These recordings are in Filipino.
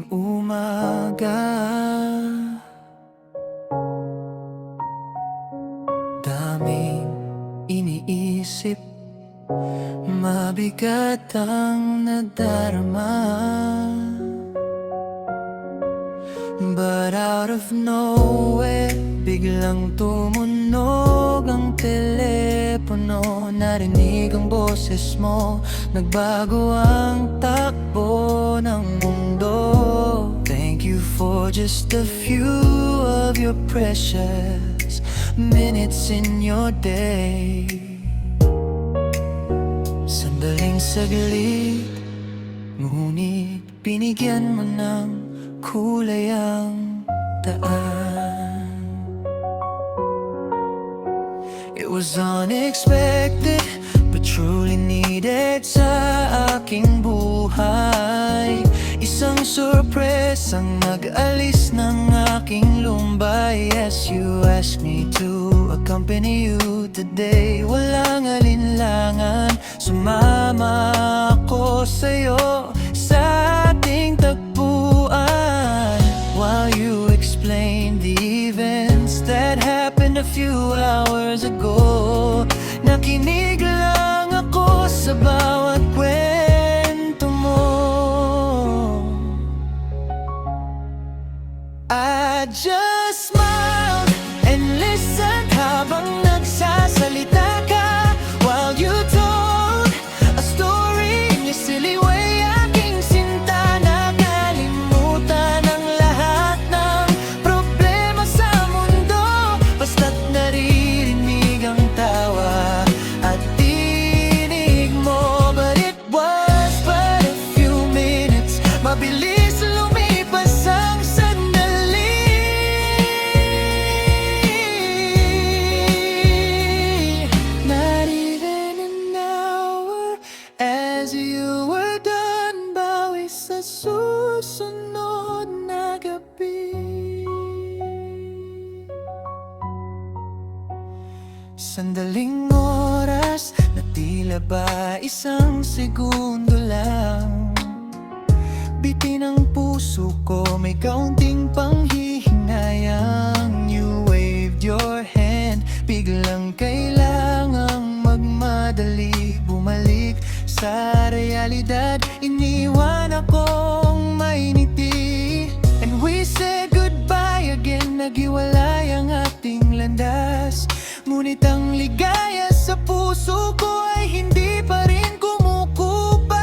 umaga, daming iniisip, mabigat ang nadarama. But out of nowhere, biglang tumunog ang telepono. Narinig ang boses mo, nagbago ang takbo ng mundo. Thank you for just a few of your precious minutes in your day. Sandaling saglit, ngunit binigyan mo ng kulay ang daan. It was unexpected, but truly needed sa aking buhay. Isang sorpresang nag-alis ng aking lumbay. Yes, you asked me to accompany you today. Walang alinlangan, sumama ako sa'yo sa ating tagpuan. While you explained the events that happened a few hours ago, nakinig lang ako sa bawat kwento mo. I just smiled and listened habang nagsasalita ka, while you told a story in your silly way. Aking sinta, nakalimutan ang lahat ng problema sa mundo, basta't naririnig ang tawa at tinig mo. But it was but a few minutes, mabilis lumipas ang sandali. Not even an hour as you were done, bawi sa susunod na gabi. Sandaling oras na tila ba isang segundo lang, bitin ang puso ko, may kaunting panghihinayang. You waved your hand, biglang kailangang magmadali, bumalik sa realidad. Iniwan akong mainiti, and we said goodbye again. Naghiwalay ang ating landas, ngunit ang ligaya sa puso ko ay hindi pa rin kumukupas.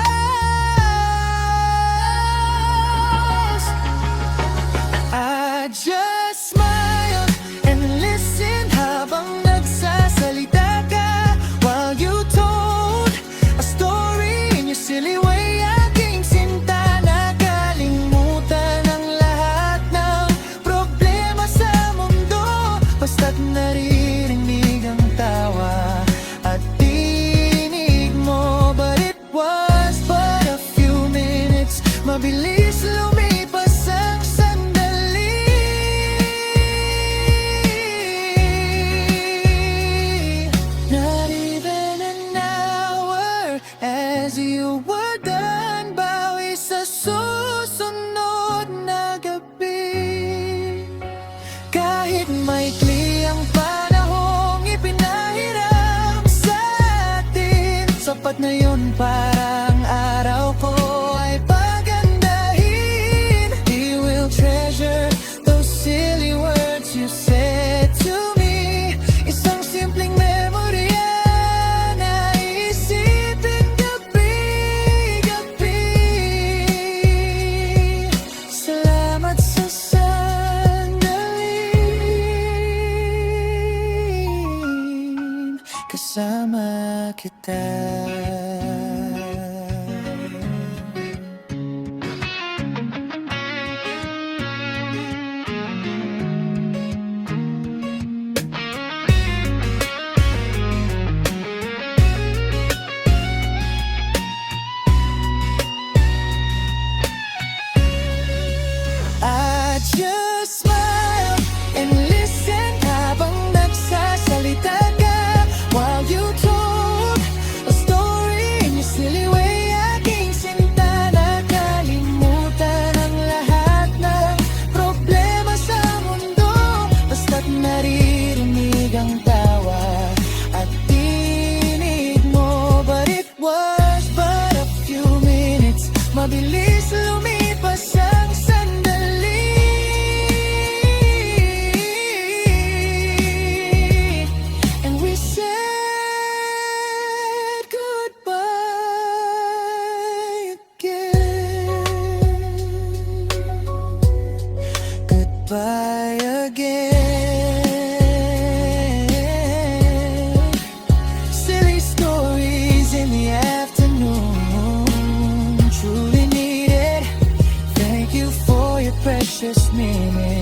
I just smiled and listened habang nagsasalita ka, while you told a story in your silly way. Aking sinta, nakalimutan ang lahat ng problema sa mundo, basta't naririnig ang tawa at tinig mo. But it was but a few minutes, mabilis lumipas ang sandali. Not even an hour as you were done, bawi sa susunod na gabi. Kahit maikli ang panahong ipinahiram sa atin, sapat na yun para ang araw ko ay pagandahin. We will treasure those silly words you said to me. Isang simpleng memorya na isipin gabi-gabi. Salamat sa sandaling kasama kita. I just smiled and listened habang nagsasalita ka, while you told a story by again. Silly stories in the afternoon, truly needed. Thank you for your precious minutes.